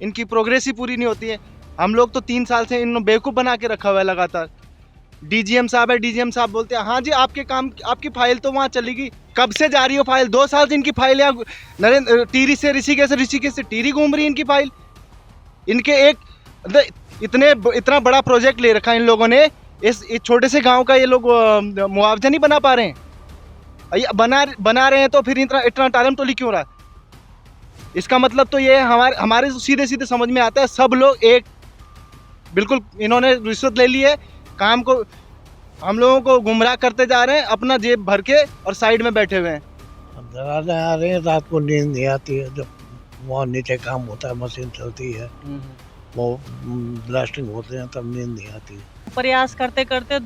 इनकी प्रोग्रेस ही पूरी नहीं होती है। हम लोग तो 3 साल से इन्होंने बेवकूफ़ बना के रखा हुआ है लगातार। डीजीएम साहब है, डीजीएम साहब बोलते हैं हाँ जी आपके काम, आपकी फाइल तो वहाँ चलेगी। कब से जा रही हो फाइल? 2 साल से इनकी फाइल यहाँ नरेंद्र टिहरी से ऋषिकेश से टिहरी घूम रही है इनकी फाइल। इनके इतना बड़ा प्रोजेक्ट ले रखा है इन लोगों ने, इस छोटे से गांव का ये लोग मुआवजा नहीं बना पा रहे हैं। बना रहे हैं तो फिर इतना टालम टोली क्यों रहा? इसका मतलब तो ये हमारे सीधे सीधे समझ में आता है सब लोग एक बिल्कुल इन्होंने रिश्वत ले ली है, काम को हम लोगों को गुमराह करते जा रहे हैं, अपना जेब भर के और साइड में बैठे हुए हैं। डराने आ रहे हैं, रात को नींद नहीं आती है, जब वहाँ नीचे काम होता है, मशीन चलती है, वो ब्लास्टिंग होते हैं तब नींद नहीं आती है। प्रयास करते करते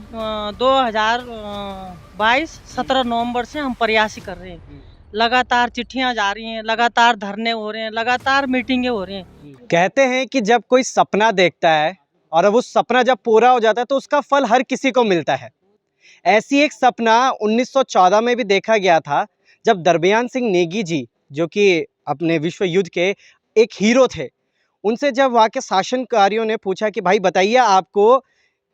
2022 17 नवंबर से हम प्रयास ही कर रहे हैं। लगातार चिट्ठियां जा रही हैं, लगातार धरने हो रहे हैं, लगातार मीटिंगें हो रही हैं। कहते हैं कि जब कोई सपना देखता है और अब उस सपना जब पूरा हो जाता है तो उसका फल हर किसी को मिलता है। ऐसी एक सपना 1914 में भी देखा गया था, जब दरमियान सिंह नेगी जी, जो कि अपने विश्व युद्ध के एक हीरो थे, उनसे जब वहाँ के शासनकारियों ने पूछा कि भाई बताइए आपको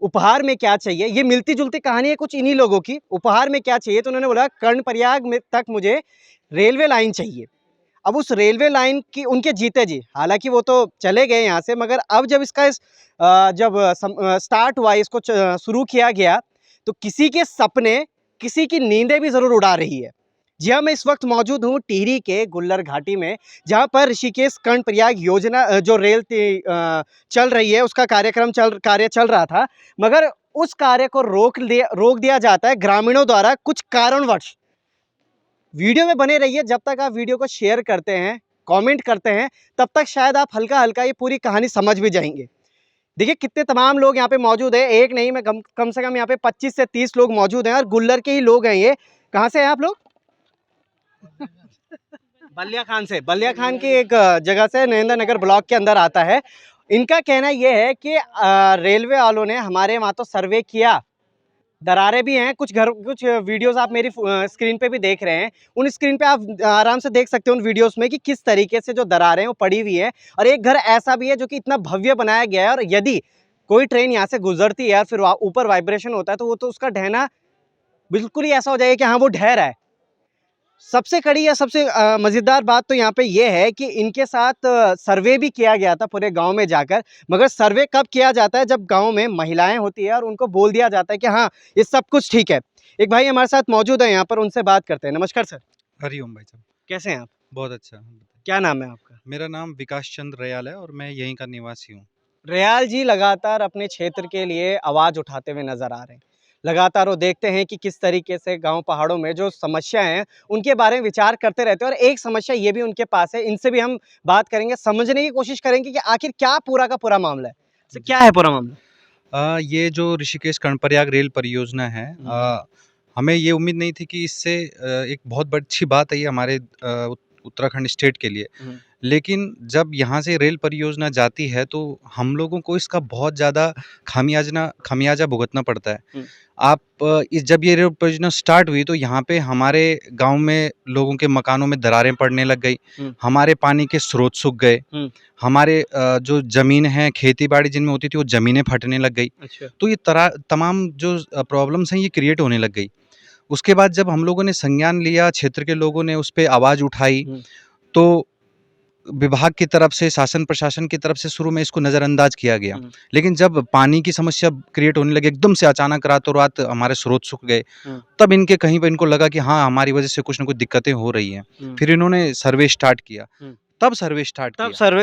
उपहार में क्या चाहिए। ये मिलती जुलती कहानी है कुछ इन्हीं लोगों की। उपहार में क्या चाहिए तो उन्होंने बोला कर्णप्रयाग में तक मुझे रेलवे लाइन चाहिए। अब उस रेलवे लाइन की उनके जीते जी, हालांकि वो तो चले गए यहाँ से, मगर अब जब इसका स्टार्ट हुआ, इसको शुरू किया गया, तो किसी के सपने, किसी की नींदें भी ज़रूर उड़ा रही है। जी हाँ, मैं इस वक्त मौजूद हूँ टिहरी के गुल्लर घाटी में, जहाँ पर ऋषिकेश कर्णप्रयाग योजना जो रेल चल रही है, उसका कार्य चल रहा था, मगर उस कार्य को रोक दिया जाता है ग्रामीणों द्वारा कुछ कारणवश। वीडियो में बने रहिए, जब तक आप वीडियो को शेयर करते हैं, कमेंट करते हैं, तब तक शायद आप हल्का हल्का ये पूरी कहानी समझ भी जाएंगे। देखिए कितने तमाम लोग यहाँ पे मौजूद हैं, एक नहीं, मैं कम से कम यहाँ पे 25 से 30 लोग मौजूद हैं और गुल्लर के ही लोग हैं। ये कहाँ से हैं आप लोग? बलिया खान की एक जगह से, नरेंद्र नगर ब्लॉक के अंदर आता है। इनका कहना यह है कि रेलवे वालों ने हमारे वहाँ तो सर्वे किया, दरारें भी हैं, कुछ वीडियोस आप मेरी स्क्रीन पे भी देख रहे हैं। उन स्क्रीन पे आप आराम से देख सकते हैं उन वीडियोस में कि किस तरीके से जो दरारें हैं वो पड़ी हुई है। और एक घर ऐसा भी है जो कि इतना भव्य बनाया गया है, और यदि कोई ट्रेन यहाँ से गुजरती है और फिर ऊपर वाइब्रेशन होता है तो वो तो उसका ढहना बिल्कुल ही ऐसा हो जाएगा कि हाँ वो ढह रहा है। सबसे कड़ी या सबसे मज़ेदार बात तो यहाँ पे ये है कि इनके साथ सर्वे भी किया गया था पूरे गांव में जाकर, मगर सर्वे कब किया जाता है? जब गांव में महिलाएं होती है और उनको बोल दिया जाता है कि हाँ ये सब कुछ ठीक है। एक भाई हमारे साथ मौजूद है यहाँ पर, उनसे बात करते हैं। नमस्कार सर। हरिओम भाई साहब। कैसे हैं आप? बहुत अच्छा। क्या नाम है आपका? मेरा नाम विकास चंद्र रयाल है और मैं यहीं का निवासी हूँ। रयाल जी लगातार अपने क्षेत्र के लिए आवाज़ उठाते हुए नजर आ रहे हैं। लगातार वो देखते हैं कि किस तरीके से गांव पहाड़ों में जो समस्याएं हैं उनके बारे में विचार करते रहते हैं, और एक समस्या ये भी उनके पास है। इनसे भी हम बात करेंगे, समझने की कोशिश करेंगे कि आखिर क्या पूरा का पूरा मामला है। तो क्या है पूरा मामला? ये जो ऋषिकेश कर्णप्रयाग रेल परियोजना है, हमें ये उम्मीद नहीं थी कि इससे एक बहुत अच्छी बात है ये हमारे उत्तराखंड स्टेट के लिए। लेकिन जब यहाँ से रेल परियोजना जाती है तो हम लोगों को इसका बहुत ज़्यादा खामियाजा भुगतना पड़ता है। जब ये रेल परियोजना स्टार्ट हुई तो यहाँ पे हमारे गांव में लोगों के मकानों में दरारें पड़ने लग गई, हमारे पानी के स्रोत सूख गए, हमारे जो ज़मीन है खेती बाड़ी जिनमें होती थी वो ज़मीनें फटने लग गई। अच्छा। तो ये तमाम जो प्रॉब्लम्स हैं ये क्रिएट होने लग गई। उसके बाद जब हम लोगों ने संज्ञान लिया, क्षेत्र के लोगों ने उस पर आवाज़ उठाई, तो विभाग की तरफ से, शासन प्रशासन की तरफ से शुरू में इसको नज़रअंदाज किया गया। लेकिन जब पानी की समस्या क्रिएट होने लगी, एकदम से अचानक रातों रात हमारे स्रोत सूख गए, तब कहीं पर इनको लगा कि हाँ हमारी वजह से कुछ ना कुछ दिक्कतें हो रही हैं। फिर इन्होंने सर्वे स्टार्ट किया। तब सर्वे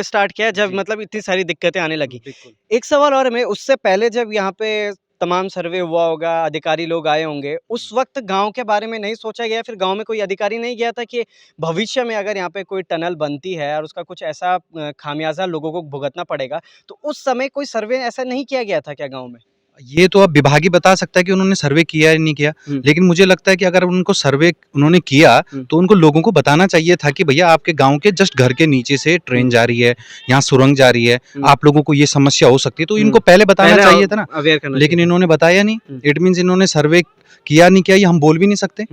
स्टार्ट किया जब मतलब इतनी सारी दिक्कतें आने लगी। एक सवाल और में, उससे पहले जब यहाँ पे तमाम सर्वे हुआ होगा, अधिकारी लोग आए होंगे, उस वक्त गांव के बारे में नहीं सोचा गया? फिर गांव में कोई अधिकारी नहीं गया था कि भविष्य में अगर यहाँ पे कोई टनल बनती है और उसका कुछ ऐसा खामियाजा लोगों को भुगतना पड़ेगा, तो उस समय कोई सर्वे ऐसा नहीं किया गया था क्या गांव में? ये तो अब विभाग ही बता सकता है कि उन्होंने सर्वे किया या नहीं किया। लेकिन मुझे लगता है कि अगर उनको सर्वे उन्होंने किया तो उनको लोगों को बताना चाहिए था कि भैया आपके गांव के जस्ट घर के नीचे से ट्रेन जा रही है, यहाँ सुरंग जा रही है, आप लोगों को ये समस्या हो सकती है, तो इनको पहले बताना चाहिए था ना। लेकिन इन्होंने बताया नहीं। इट मीन्स इन्होंने सर्वे किया नहीं किया ये हम बोल भी नहीं सकते।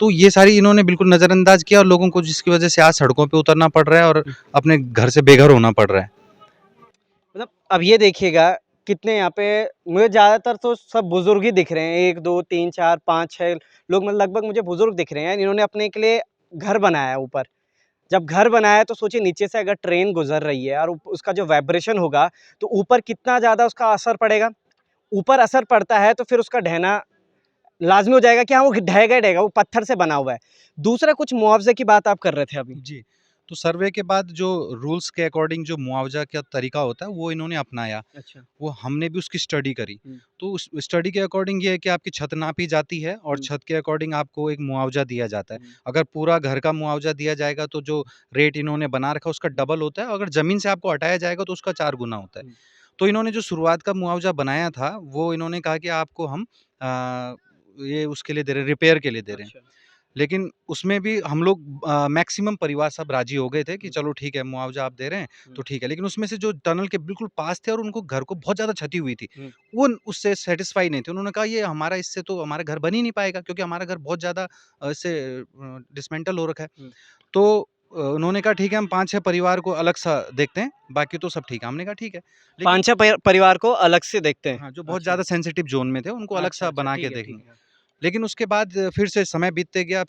तो ये सारी इन्होंने बिल्कुल नजरअंदाज किया और लोगों को जिसकी वजह से आज सड़कों पे उतरना पड़ रहा है और अपने घर से बेघर होना पड़ रहा है। अब ये देखिएगा कितने यहाँ पे मुझे ज़्यादातर तो सब बुजुर्ग ही दिख रहे हैं, 1 2 3 4 5 6 लोग, मतलब लगभग मुझे बुजुर्ग दिख रहे हैं। इन्होंने अपने के लिए घर बनाया है ऊपर। जब घर बनाया है तो सोचिए नीचे से अगर ट्रेन गुजर रही है और उसका जो वाइब्रेशन होगा तो ऊपर कितना ज़्यादा उसका असर पड़ेगा। ऊपर असर पड़ता है तो फिर उसका ढहना लाज़मी हो जाएगा कि हाँ, वो ढहेगा ही ढहेगा, वो पत्थर से बना हुआ है। दूसरा कुछ मुआवज़े की बात आप कर रहे थे अभी। जी, तो सर्वे के बाद जो रूल्स के अकॉर्डिंग जो मुआवज़ा का तरीका होता है, वो इन्होंने अपनाया। अच्छा। वो हमने भी उसकी स्टडी करी। हुँ। तो उस स्टडी के अकॉर्डिंग ये है कि आपकी छत नापी जाती है और हुँ। छत के अकॉर्डिंग आपको एक मुआवज़ा दिया जाता है। हुँ। अगर पूरा घर का मुआवज़ा दिया जाएगा तो जो रेट इन्होंने बना रखा है उसका डबल होता है, अगर ज़मीन से आपको हटाया जाएगा तो उसका 4 गुना होता है। हुँ। तो इन्होंने जो शुरुआत का मुआवज़ा बनाया था, वो इन्होंने कहा कि आपको हम ये उसके लिए दे रहे हैं, रिपेयर के लिए दे रहे हैं। अच्छा। लेकिन उसमें भी हम लोग मैक्सिमम परिवार सब राज़ी हो गए थे कि हुँ। चलो ठीक है, मुआवज़ा आप दे रहे हैं, हुँ। तो ठीक है। लेकिन उसमें से जो टनल के बिल्कुल पास थे और उनको घर को बहुत ज़्यादा क्षति हुई थी, हुँ। वो उससे सैटिस्फाई नहीं थे। उन्होंने कहा ये हमारा इससे तो हमारा घर बन ही नहीं पाएगा क्योंकि हमारा घर बहुत ज़्यादा इससे डिसमेंटल हो रखा है। हुँ। तो उन्होंने कहा ठीक है हम 5-6 परिवार को अलग-सा देखते हैं, बाकी तो सब ठीक है। हमने कहा ठीक है। लेकिन 5-6 परिवार को अलग से देखते हैं। हाँ, जो बहुत अच्छा। ज़्यादा सेंसिटिव ज़ोन में थे, उनको अच्छा, अलग-सा अच्छा, बना के ठीक है, ठीक देखेंगे। है। हाँ। लेकिन उसके बाद फिर से समय बीतते गया,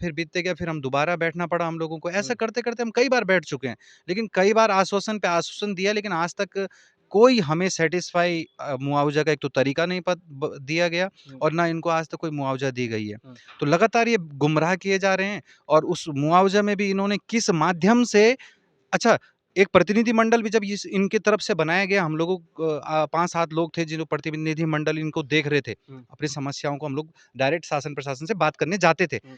फिर हम दोबारा बैठना पड़ा हम लोगों को। ऐसा हुँ। करते-करते हम कई बार बैठ चुके हैं। लेकिन कई बार आश्वासन पे आश्वासन दिया, लेकिन आज तक कोई हमें सैटिस्फाई मुआवज़ा का एक तो तरीका नहीं दिया गया हुँ। और ना इनको आज तक कोई मुआवज़ा दी गई है। हुँ। तो लगातार ये गुमराह किए जा रहे हैं और उस मुआवज़ा में भी इन्होंने किस माध्यम से अच्छा, एक प्रतिनिधिमंडल भी जब इस इनकी तरफ से बनाया गया, हम लोगों को 5-7 लोग थे जो प्रतिनिधिमंडल इनको देख रहे थे। हुँ। अपनी समस्याओं को हम लोग डायरेक्ट शासन प्रशासन से बात करने जाते थे। हुँ।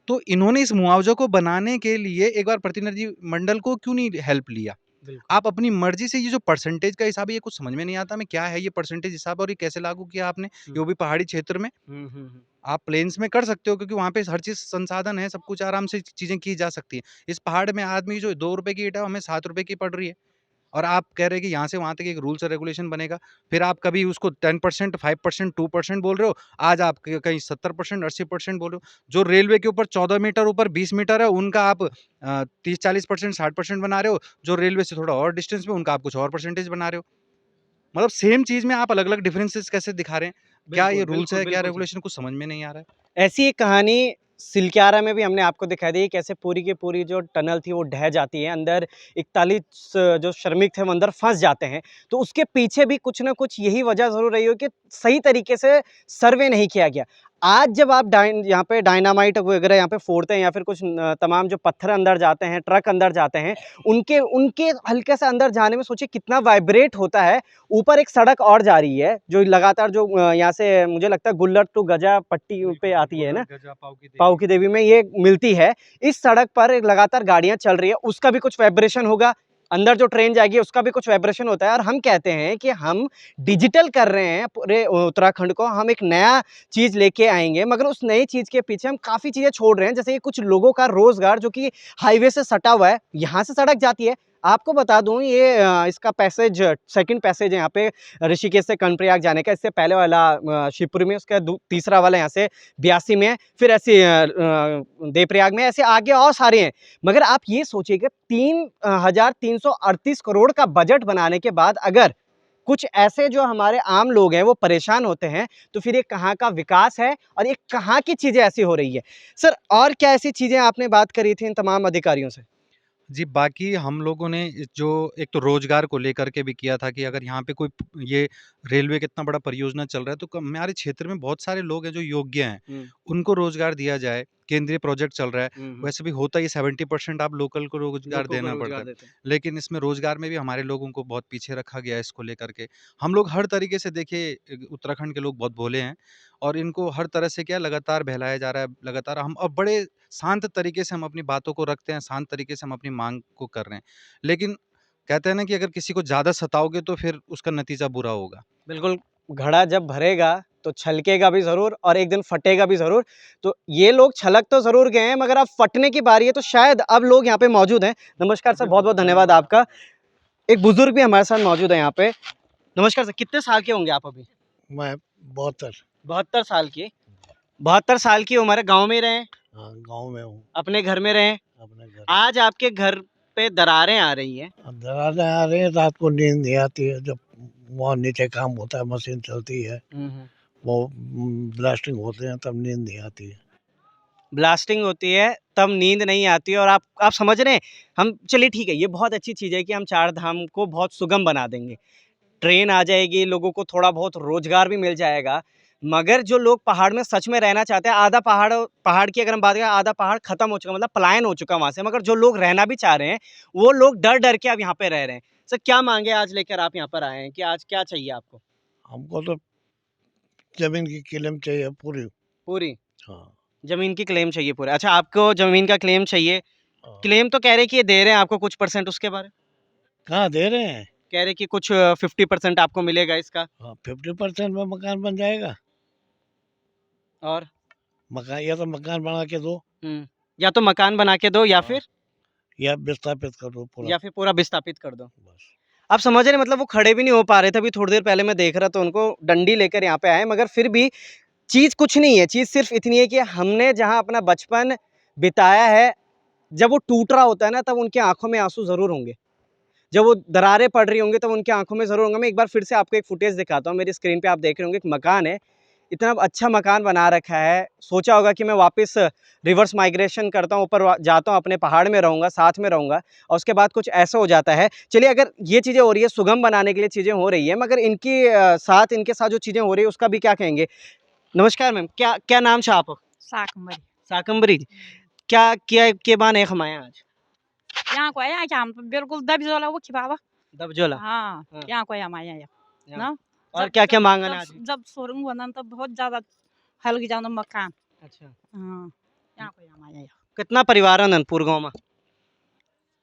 तो इन्होंने इस मुआवज़े को बनाने के लिए एक बार प्रतिनिधिमंडल को क्यों नहीं हेल्प लिया? बिल्कुल। आप अपनी मर्ज़ी से ये जो परसेंटेज का हिसाब है, ये कुछ समझ में नहीं आता हमें, क्या है ये परसेंटेज हिसाब और ये कैसे लागू किया आपने? हुँ। ये भी पहाड़ी क्षेत्र में। हुँ, हुँ, हुँ। आप प्लेन्स में कर सकते हो क्योंकि वहाँ पे हर चीज़ संसाधन है, सब कुछ आराम से चीज़ें की जा सकती हैं। इस पहाड़ में आदमी जो ₹2 की ईंट है, हमें ₹7 की पड़ रही है। और आप कह रहे हैं कि यहाँ से वहाँ तक एक रूल्स और रेगुलेशन बनेगा। फिर आप कभी उसको 10%, 5%, 2% बोल रहे हो, आज आप क कहीं 70%, 80% बोल रहे हो। जो रेलवे के ऊपर 14 मीटर ऊपर 20 मीटर है, उनका आप 30-40%, 60% बना रहे हो। जो रेलवे से थोड़ा और डिस्टेंस में, उनका आप कुछ और परसेंटेज बना रहे हो। मतलब सेम चीज़ में आप अलग-अलग डिफरेंसेस कैसे दिखा रहे हैं? क्या ये बिल्कुल, रूल्स बिल्कुल, है, क्या बिल्कुल सही। रेगुलेशन कुछ समझ में नहीं आ रहा है। ऐसी एक कहानी सिलक्यारा में भी हमने आपको दिखा दी, कैसे पूरी की पूरी जो टनल थी वो ढह जाती है। अंदर 41 जो श्रमिक थे वो अंदर फँस जाते हैं। तो उसके पीछे भी कुछ न कुछ यही वजह ज़रूर रही हो कि सही तरीके से सर्वे नहीं किया गया। आज जब आप यहाँ पे डायनामाइट वगैरह यहाँ पे फोड़ते हैं या फिर कुछ तमाम जो पत्थर अंदर जाते हैं, ट्रक अंदर जाते हैं, उनके उनके हल्के से अंदर जाने में सोचिए कितना वाइब्रेट होता है। ऊपर एक सड़क और जा रही है, जो लगातार जो यहाँ से मुझे लगता है गुल्लट टू गजा पट्टी पे आती है ना? पाऊ की देवी में ये मिलती है। इस सड़क पर एक लगातार गाड़ियाँ चल रही है, उसका भी कुछ वाइब्रेशन होगा। अंदर जो ट्रेन जाएगी उसका भी कुछ वाइब्रेशन होता है और हम कहते हैं कि हम डिजिटल कर रहे हैं पूरे उत्तराखंड को, हम एक नया चीज़ लेके आएँगे, मगर उस नई चीज़ के पीछे हम काफ़ी चीज़ें छोड़ रहे हैं। जैसे ये कुछ लोगों का रोज़गार जो कि हाईवे से सटा हुआ है, यहाँ से सड़क जाती है। आपको बता दूँ ये इसका पैसेज सेकंड पैसेज है यहाँ पे ऋषिकेश से कर्णप्रयाग जाने का। इससे पहले वाला शिवपुरी में, उसका तीसरा वाला यहाँ से ब्यासी में है, फिर ऐसे देवप्रयाग में, ऐसे आगे और सारे हैं। मगर आप ये सोचिए कि 3,338 करोड़ का बजट बनाने के बाद अगर कुछ ऐसे जो हमारे आम लोग हैं वो परेशान होते हैं, तो फिर ये कहाँ का विकास है और ये कहाँ की चीज़ें ऐसी हो रही है। सर और क्या ऐसी चीज़ें आपने बात करी थी इन तमाम अधिकारियों से? जी, बाकी हम लोगों ने जो एक तो रोज़गार को लेकर के भी किया था कि अगर यहाँ पे कोई ये रेलवे का इतना बड़ा परियोजना चल रहा है, तो हमारे क्षेत्र में बहुत सारे लोग हैं जो योग्य हैं, हुँ। उनको रोज़गार दिया जाए। केंद्रीय प्रोजेक्ट चल रहा है, हुँ, हुँ। वैसे भी होता ही 70% आप लोकल को रोज़गार लोगों को देना पड़ता रोज़गार है। देते हैं। लेकिन इसमें रोज़गार में भी हमारे लोगों को बहुत पीछे रखा गया है इसको लेकर के। हम लोग हर तरीके से देखिए उत्तराखंड के लोग बहुत भोले हैं और इनको हर तरह से क्या लगातार बहलाया जा रहा है, लगातार हम अब बड़े शांत तरीके से हम अपनी बातों को रखते हैं, शांत तरीके से हम अपनी माँग को कर रहे हैं। लेकिन कहते हैं ना कि अगर किसी को ज़्यादा सताओगे तो फिर उसका नतीजा बुरा होगा। बिल्कुल, घड़ा जब भरेगा तो छलकेगा भी ज़रूर और एक दिन फटेगा भी ज़रूर। तो ये लोग छलक तो ज़रूर गए हैं, मगर अब फटने की बारी है, तो शायद अब लोग यहाँ पे मौजूद हैं। नमस्कार सर, बहुत-बहुत धन्यवाद आपका। एक बुज़ुर्ग भी हमारे साथ मौजूद है यहाँ पे। नमस्कार सर, कितने साल के होंगे आप अभी? मैं 72। 72 साल की। 72 साल की उम्र है, गाँव में ही रहे हैं? हाँ, गाँव में हूँ, अपने घर में रहे हैं? अपने घर। आज आपके घर पे दरारें आ रही हैं। दरारें आ रही हैं, रात को नींद नहीं आती है, जब वहाँ नीचे काम होता है, मशीन चलती है, वो ब्लास्टिंग होते हैं तब नींद नहीं आती है। ब्लास्टिंग होती है तब नींद नहीं आती है। और आप समझ रहे हैं, हम चलिए ठीक है, ये बहुत अच्छी चीज़ है कि हम चार धाम को बहुत सुगम बना देंगे, ट्रेन आ जाएगी, लोगों को थोड़ा बहुत रोजगार भी मिल जाएगा। मगर जो लोग पहाड़ में सच में रहना चाहते हैं, आधा पहाड़ की अगर हम बात करें, आधा पहाड़ खत्म हो चुका, मतलब पलायन हो चुका वहाँ से। मगर जो लोग रहना भी चाह रहे हैं, वो लोग डर डर के अब यहाँ पे रह रहे हैं। सर क्या मांगे आज लेकर आप यहाँ पर आए हैं, कि आज क्या चाहिए आपको? हमको तो जमीन की क्लेम चाहिए पूरी। पूरी हाँ, जमीन की क्लेम चाहिए पूरे। अच्छा, आपको जमीन का क्लेम चाहिए। हाँ। क्लेम तो कह रहे कि ये दे रहे हैं आपको कुछ परसेंट, उसके बारे में कहाँ दे रहे हैं? कह रहे कि कुछ 50% आपको मिलेगा इसका। हाँ, 50% में मकान बन जाएगा। और मकान या तो मकान बना के दो या तो मकान बना के दो, या हाँ। फिर या विस्थापित कर दो पूरा। पूरा विस्थापित कर दो। बस। आप समझ रहे हैं, मतलब वो खड़े भी नहीं हो पा रहे थे। अभी थोड़ी देर पहले मैं देख रहा था उनको, डंडी लेकर यहाँ पे आए, मगर फिर भी चीज़ कुछ नहीं है। चीज़ सिर्फ इतनी है कि हमने जहाँ अपना बचपन बिताया है, जब वो टूट रहा होता है ना, तब उनकी आंखों में आंसू ज़रूर होंगे। जब वो दरारें पड़ रही होंगी तब उनकी आंखों में ज़रूर होंगे। मैं एक बार फिर से आपको एक फुटेज दिखाता हूँ। मेरी स्क्रीन पे आप देख रहे होंगे, एक मकान है, इतना अच्छा मकान बना रखा है। सोचा होगा कि मैं वापस रिवर्स माइग्रेशन करता हूँ, ऊपर जाता हूँ, अपने पहाड़ में रहूँगा, साथ में रहूँगा, और उसके बाद कुछ ऐसा हो जाता है। चलिए, अगर ये चीज़ें हो रही है, सुगम बनाने के लिए चीज़ें हो रही है, मगर इनके साथ जो चीज़ें हो रही है उसका भी क्या कहेंगे? नमस्कार मैम, क्या नाम है आप? शाकंभरी शाकंभरी। क्या के बाने खमाया आज? यहाँ को आया क्या हम तो बिल्कुल दब जोला वो बाबा। दबजोला। हाँ, हाँ। यहाँ को आया माया यहाँ। ना। और क्या क्या मांगना है आज? जब सोरंग बना तो बहुत ज्यादा हल गया जाना मकान। अच्छा, हाँ, यहाँ को आया माया कितना परिवार है अनंतपुर गाँव में?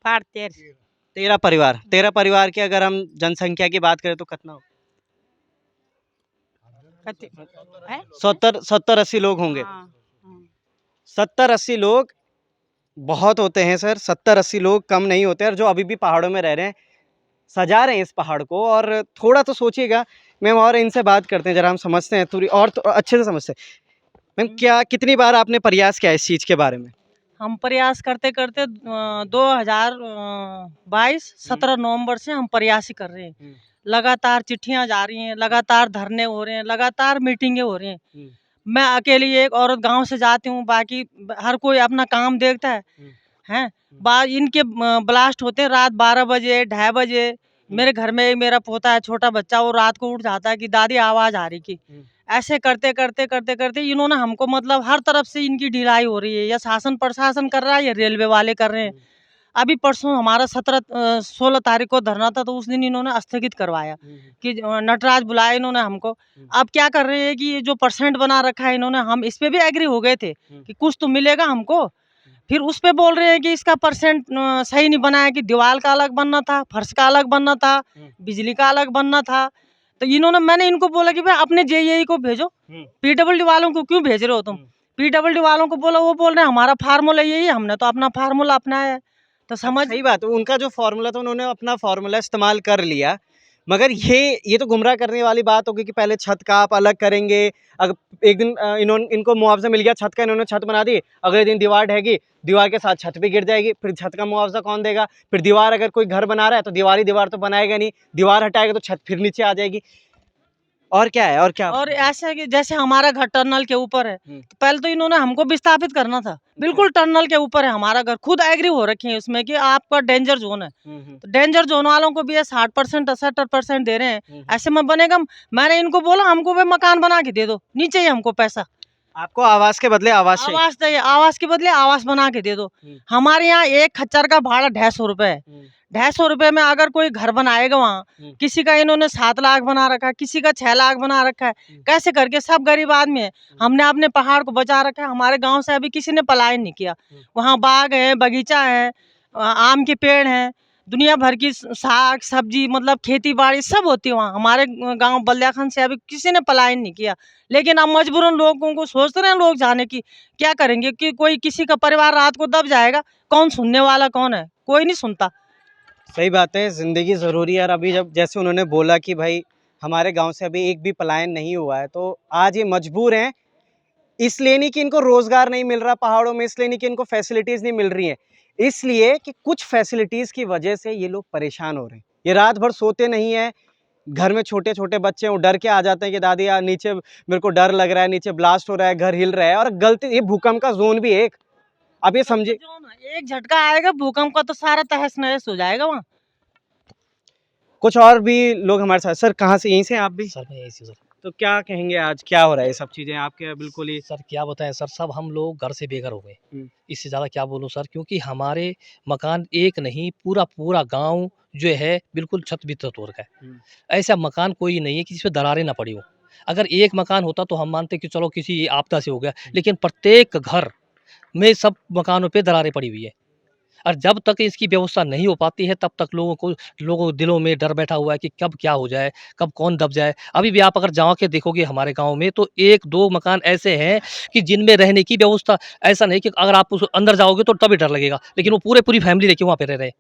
पार तेर 13 परिवार। 13 परिवार की अगर हम जनसंख्या की बात करें तो कितना हो? कति है? 70-80 लोग होंगे। हाँ, हाँ। 70-80 लोग बहुत होते हैं सर। 70-80 लोग कम नहीं होते। और जो अभी भी पहाड़ों में रह रहे हैं, सजा रहे हैं इस पहाड़ को। और थोड़ा तो सोचिएगा मैम, और इनसे बात करते हैं जरा, हम समझते हैं थोड़ी और तो अच्छे से समझते हैं। मैम, कितनी बार आपने प्रयास किया इस चीज़ के बारे में? हम प्रयास करते करते 2022 17 नवंबर से हम प्रयास ही कर रहे हैं। लगातार चिट्ठियां जा रही हैं, लगातार धरने हो रहे हैं, लगातार मीटिंगें हो रही हैं। मैं अकेली एक औरत गांव से जाती हूँ, बाकी हर कोई अपना काम देखता है। हैं इनके ब्लास्ट होते हैं रात 12 बजे 2:30 बजे। मेरे घर में एक मेरा पोता है, छोटा बच्चा, वो रात को उठ जाता है कि दादी आवाज आ रही की। ऐसे करते करते करते करते इन्होंने हमको, मतलब हर तरफ से इनकी ढिलाई हो रही है। या शासन प्रशासन कर रहा है या रेलवे वाले कर रहे हैं। अभी परसों हमारा 16 तारीख को धरना था, तो उस दिन इन्होंने स्थगित करवाया कि नटराज बुलाए इन्होंने हमको। अब क्या कर रहे हैं कि ये जो परसेंट बना रखा है इन्होंने, हम इस पे भी एग्री हो गए थे कि कुछ तो मिलेगा हमको। फिर उस पे बोल रहे हैं कि इसका परसेंट सही नहीं बनाया, कि दीवार का अलग बनना था, फर्श का अलग बनना था, बिजली का अलग बनना था। तो मैंने इनको बोला कि भाई अपने जेईई को भेजो, पीडब्ल्यूडी वालों को क्यों भेज रहे हो तुम? पीडब्ल्यूडी वालों को बोला, वो बोल रहे हैं हमारा फार्मूला यही है, हमने तो अपना फार्मूला अपनाया है। तो समझ सही बात है, उनका जो फॉर्मूला था उन्होंने अपना फॉर्मूला इस्तेमाल कर लिया। मगर ये तो गुमराह करने वाली बात होगी कि पहले छत का आप अलग करेंगे। अगर एक दिन इनको मुआवजा मिल गया छत का, इन्होंने छत बना दी, अगले दिन दीवार ढहेगी, दीवार के साथ छत भी गिर जाएगी, फिर छत का मुआवजा कौन देगा? फिर दीवार, अगर कोई घर बना रहा है तो दीवार तो बनाएगा नहीं, दीवार हटाएगा तो छत फिर नीचे आ जाएगी। और क्या है, और क्या? और ऐसा है कि जैसे हमारा घर टनल के ऊपर है, तो पहले तो इन्होंने हमको विस्थापित करना था। बिल्कुल टनल के ऊपर है हमारा घर, खुद एग्री हो रखे हैं उसमें कि आपका डेंजर जोन है। तो डेंजर जोन वालों को भी 60% 68% दे रहे हैं। ऐसे में बनेगा? मैंने इनको बोला हमको भी मकान बना के दे दो, नीचे ही हमको पैसा। आपको आवास के बदले आवास चाहिए। आवास चाहिए, आवास के बदले आवास बना के दे दो। हमारे यहाँ एक खच्चर का भाड़ा 250 रुपए है। 250 रुपए में अगर कोई घर बनाएगा वहाँ, किसी का इन्होंने 7 लाख बना रखा है, किसी का 6 लाख बना रखा है। कैसे करके? सब गरीब आदमी है। हमने अपने पहाड़ को बचा रखा है। हमारे गांव से अभी किसी ने पलायन नहीं किया। वहाँ बाग है, बगीचा है, आम के पेड़ हैं, दुनिया भर की साग सब्जी, मतलब खेती बाड़ी सब होती है वहाँ। हमारे गांव बलियाखंड से अभी किसी ने पलायन नहीं किया। लेकिन अब मजबूरन लोगों को सोच रहे हैं लोग जाने की। क्या करेंगे कि कोई किसी का परिवार रात को दब जाएगा, कौन सुनने वाला कौन है? कोई नहीं सुनता। सही बात है, ज़िंदगी ज़रूरी है। और अभी जब जैसे उन्होंने बोला कि भाई हमारे गांव से अभी एक भी पलायन नहीं हुआ है, तो आज ये मजबूर हैं। इसलिए नहीं कि इनको रोज़गार नहीं मिल रहा पहाड़ों में, इसलिए नहीं कि इनको फैसिलिटीज़ नहीं मिल रही हैं, इसलिए कि कुछ फैसिलिटीज़ की वजह से ये लोग परेशान हो रहे हैं। ये रात भर सोते नहीं हैं, घर में छोटे छोटे बच्चे हैं, वो डर के आ जाते हैं कि दादी यार नीचे मेरे को डर लग रहा है, नीचे ब्लास्ट हो रहा है, घर हिल रहा है। और गलती, ये भूकंप का जोन भी है एक, आप ये समझिए। एक झटका आएगा भूकंप का तो सारा तहस नहस हो जाएगा वहाँ। कुछ और भी लोग हमारे साथ। सर कहाँ से, यहीं से आप भी? सर मैं यही सर। तो क्या कहेंगे आज क्या हो रहा है, ये सब चीजें आपके बिल्कुल ही? सर क्या बताएं सर, सब हम लोग घर से बेघर हो गए। हम्म। इससे ज़्यादा क्या बोलूं सर, क्योंकि हमारे मकान एक नहीं पूरा पूरा गांव जो है बिल्कुल छत बितर तोड़ गए। हम्म। ऐसा मकान कोई नहीं है कि जिसपे दरारें ना पड़ी हो। अगर एक मकान होता तो हम मानते कि चलो किसी आपदा से हो गया, लेकिन प्रत्येक घर में सब मकानों पे दरारें पड़ी हुई है। और जब तक इसकी व्यवस्था नहीं हो पाती है तब तक लोगों के दिलों में डर बैठा हुआ है कि कब क्या हो जाए, कब कौन दब जाए। अभी भी आप अगर जाके के देखोगे हमारे गांव में तो 1-2 मकान ऐसे हैं कि जिनमें रहने की व्यवस्था, ऐसा नहीं कि अगर आप उस अंदर जाओगे तो तभी डर लगेगा, लेकिन वो पूरी फैमिली लेके वहाँ पे रह रहे हैं।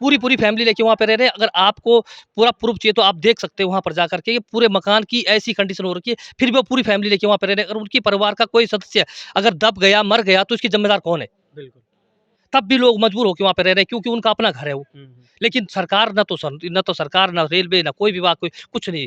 पूरी फैमिली लेके वहाँ पे रह रहे हैं। अगर आपको पूरा प्रूफ चाहिए तो आप देख सकते हो वहाँ पर जाकर के, ये पूरे मकान की ऐसी कंडीशन हो रखी है, फिर भी वो पूरी फैमिली लेके वहाँ पे रह रहे हैं। अगर उनकी परिवार का कोई सदस्य अगर दब गया, मर गया तो इसकी जिम्मेदार कौन है? बिल्कुल। तब भी लोग मजबूर होकर वहाँ पे रह रहे हैं क्योंकि उनका अपना घर है वो। लेकिन सरकार न तो सरकार, न रेलवे, न कोई विभाग, कोई कुछ नहीं।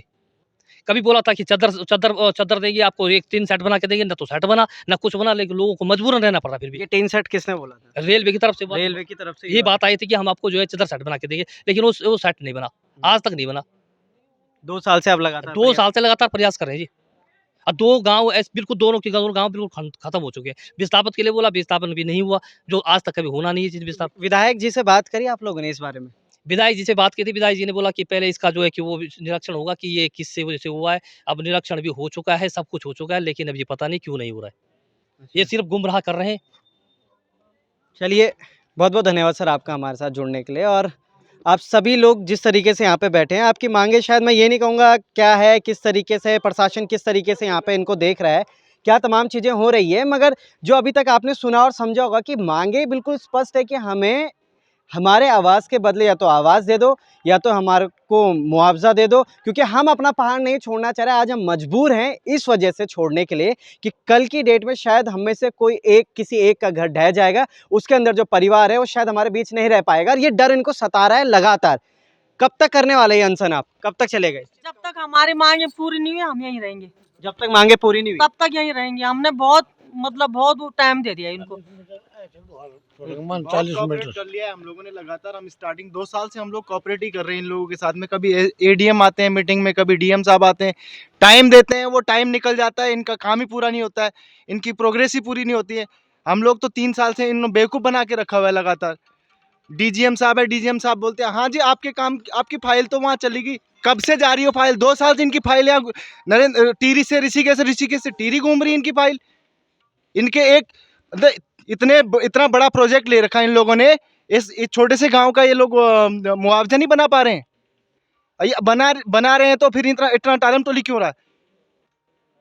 कभी बोला था कि चद्दर देंगे आपको, एक टीन सेट बना के देंगे, न तो सेट बना न कुछ बना, लेकिन लोगों को मजबूरन रहना पड़ा। फिर भी ये टीन सेट किसने बोला था? रेलवे की तरफ से रेलवे की तरफ से ये बात आई थी कि हम आपको जो है चद्दर सेट बना के देंगे, लेकिन वो सेट नहीं बना, आज तक नहीं बना। 2 साल से आप लगातार 2 साल से लगातार प्रयास कर रहे हैं जी। और 2 गाँव बिल्कुल, दोनों के गाँव बिल्कुल खत्म हो चुके हैं। विस्थापित के लिए बोला, विस्थापन भी नहीं हुआ, जो आज तक कभी होना नहीं है चीज़ विस्थापन। विधायक जी से बात करी आप लोगों ने इस बारे में? विधायक जी से बात की थी, विधायक जी ने बोला कि पहले इसका जो है कि वो निरीक्षण होगा कि ये किससे वजह से हुआ है। अब निरीक्षण भी हो चुका है, सब कुछ हो चुका है, लेकिन अब ये पता नहीं क्यों नहीं हो रहा है। ये सिर्फ गुमराह कर रहे हैं। चलिए, बहुत बहुत धन्यवाद सर आपका हमारे साथ जुड़ने के लिए। और आप सभी लोग जिस तरीके से यहाँ पे बैठे हैं, आपकी मांगे शायद मैं ये नहीं कहूँगा क्या है, किस तरीके से प्रशासन किस तरीके से यहाँ पे इनको देख रहा है, क्या तमाम चीज़ें हो रही है, मगर जो अभी तक आपने सुना और समझा होगा कि मांगे बिल्कुल स्पष्ट है कि हमें हमारे आवाज़ के बदले या तो आवाज़ दे दो या तो हमारे को मुआवजा दे दो, क्योंकि हम अपना पहाड़ नहीं छोड़ना चाह रहे। आज हम मजबूर हैं इस वजह से छोड़ने के लिए कि कल की डेट में शायद हम में से कोई एक, किसी एक का घर ढह जाएगा, उसके अंदर जो परिवार है वो शायद हमारे बीच नहीं रह पाएगा। और ये डर इनको सता रहा है लगातार। कब तक करने वाले ये अनशन आप, कब तक चलेगा? जब तक हमारी मांगे पूरी नहीं हुई हम यहीं रहेंगे। जब तक मांगे पूरी नहीं हुई तब तक यहीं रहेंगे। हमने बहुत बहुत टाइम दे दिया इनको। 40 मीटर कर लिया है हम लोगों ने लगातार। हम स्टार्टिंग 2 साल से हम लोग कोऑपरेट ही कर रहे हैं इन लोगों के साथ में। कभी एडीएम आते हैं मीटिंग में, कभी डीएम साहब आते हैं, टाइम देते हैं, वो टाइम निकल जाता है, इनका काम ही पूरा नहीं होता है, इनकी प्रोग्रेस ही पूरी नहीं होती है। हम लोग तो 3 साल से इन्होंने बेवकूफ़ बना के रखा हुआ है लगातार। डीजीएम साहब है, डीजीएम साहब बोलते हैं हाँ जी आपके काम, आपकी फाइल तो वहाँ चलेगी। कब से जा रही हो फाइल? 2 साल से इनकी फाइल यहाँ नरेंद्र टीरी से ऋषिकेश से टीरी घूम रही है इनकी फाइल। इनके एक इतना बड़ा प्रोजेक्ट ले रखा है इन लोगों ने, इस छोटे से गांव का ये लोग मुआवजा नहीं बना पा रहे हैं। ये बना रहे हैं तो फिर इतना टालम टोली क्यों रहा?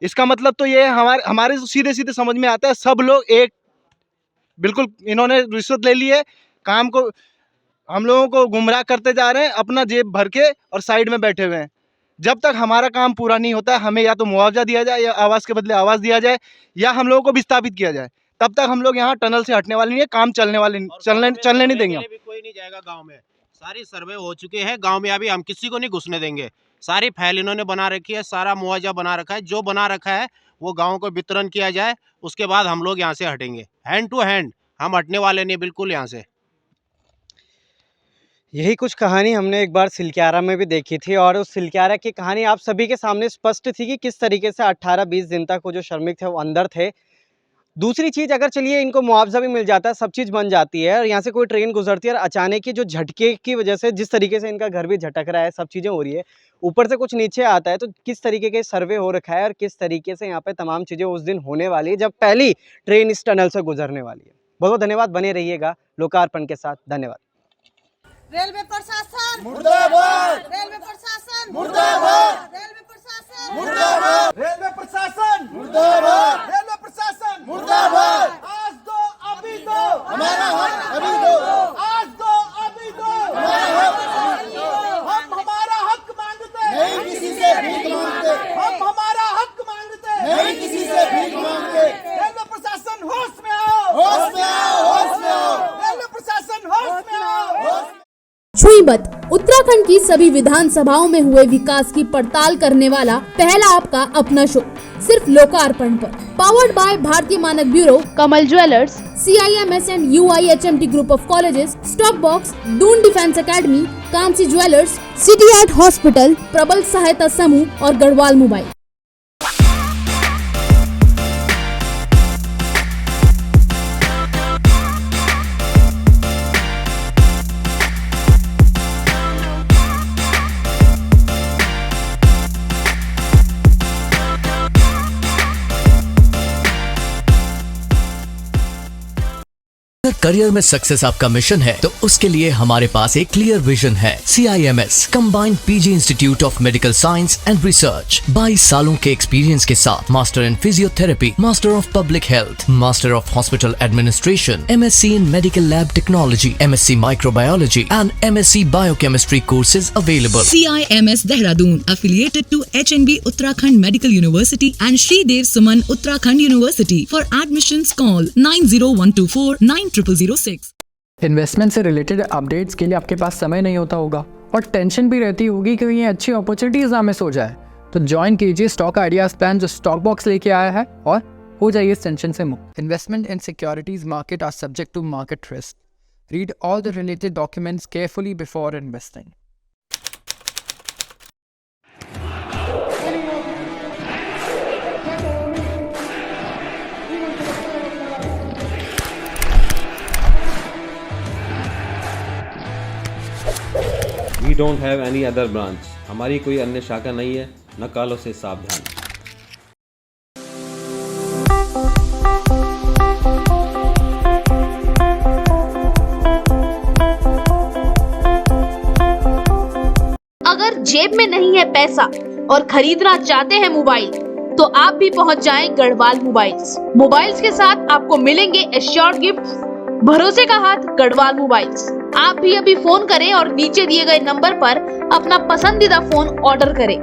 इसका मतलब तो ये हमारे सीधे सीधे समझ में आता है, सब लोग एक बिल्कुल इन्होंने रिश्वत ले ली है, काम को हम लोगों को गुमराह करते जा रहे हैं, अपना जेब भर के और साइड में बैठे हुए हैं। जब तक हमारा काम पूरा नहीं होता है, हमें या तो मुआवजा दिया जाए या आवाज़ के बदले आवाज़ दिया जाए या हम लोगों को विस्थापित किया जाए, तब तक हम लोग यहाँ टनल से हटने वाले नहीं है। काम चलने नहीं देंगे। भी कोई नहीं जाएगा गांव में। सारी सर्वे हो चुके हैं गांव में, अभी हम किसी को नहीं घुसने देंगे। सारी फाइल इन्होंने बना रखी है, सारा मुआवजा बना रखा है। जो बना रखा है वो गाँव को वितरण किया जाए, उसके बाद हम लोग यहाँ से हटेंगे। हैंड टू हैंड हम हटने वाले नहीं बिल्कुल यहाँ से। यही कुछ कहानी हमने एक बार सिलक्यारा में भी देखी थी, और उस सिलक्यारा की कहानी आप सभी के सामने स्पष्ट थी कि किस तरीके से 18-20 दिन तक वो जो श्रमिक थे वो अंदर थे। दूसरी चीज़, अगर चलिए इनको मुआवजा भी मिल जाता है, सब चीज़ बन जाती है, और यहाँ से कोई ट्रेन गुजरती है और अचानक की जो झटके की वजह से जिस तरीके से इनका घर भी झटक रहा है, सब चीज़ें हो रही है, ऊपर से कुछ नीचे आता है, तो किस तरीके के सर्वे हो रखा है और किस तरीके से यहाँ पे तमाम चीज़ें उस दिन होने वाली है जब पहली ट्रेन इस टनल से गुजरने वाली है। बहुत बहुत धन्यवाद, बने रहिएगा लोकार्पण के साथ। धन्यवाद। रेलवे प्रशासन मुर्दाबाद, रेलवे प्रशासन मुर्दाबाद, रेलवे प्रशासन मुर्दाबाद, रेलवे प्रशासन मुर्दाबाद, रेलवे प्रशासन मुर्दाबाद। आज दो अभी दो हमारा हक, अभी दो आज दो अभी दो हमारा हक। हम हमारा हक मांगते नहीं किसी से भीख मांगते, हम हमारा हक मांगते नहीं किसी से भीख मांगते। रेलवे प्रशासन होश में आओ, होश में आओ, होश में आओ, रेलवे प्रशासन होश में आओ। छुई मत, उत्तराखंड की सभी विधानसभाओं में हुए विकास की पड़ताल करने वाला पहला आपका अपना शो सिर्फ लोकार्पण पर। पावर्ड बाय भारतीय मानक bureau, Kamal jewellers, CIMS and UIHMT group of colleges, stock box, Doon defence academy, Kansi jewellers, city art hospital, प्रबल सहायता समूह और गढ़वाल मोबाइल। अगर करियर में सक्सेस आपका मिशन है तो उसके लिए हमारे पास एक क्लियर विजन है। CIMS combined PG institute of medical science and research, 22 सालों के एक्सपीरियंस के साथ master in physiotherapy, master of public health, master of hospital administration, MSc in medical lab technology, MSc microbiology and MSc biochemistry courses available. CIMS Dehradun affiliated to HNB Uttarakhand Medical University and Shri Dev Suman Uttarakhand University. For admissions call 90124 9006। Investment से related updates के लिए आपके पास समय नहीं होता होगा और tension भी रहती होगी कि ये अच्छी अपॉर्चुनिटीज ना मिस हो जाए, तो ज्वाइन कीजिए स्टॉक आइडियाज प्लान जो स्टॉक बॉक्स लेके आया है और हो जाइए इस टेंशन से मुक्त। Investment in securities market are subject to market risk. Read all the related documents carefully before investing. We don't have any other branch. हमारी कोई अन्य शाखा नहीं है, न कालों से सावधान। अगर जेब में नहीं है पैसा और खरीदना चाहते हैं मोबाइल तो आप भी पहुंच जाएं गढ़वाल मोबाइल्स। मोबाइल्स के साथ आपको मिलेंगे एश्योर्ड गिफ्ट। भरोसे का हाथ गढ़वाल मोबाइल्स। आप भी अभी फोन करें और नीचे दिए गए नंबर पर अपना पसंदीदा फोन ऑर्डर करें।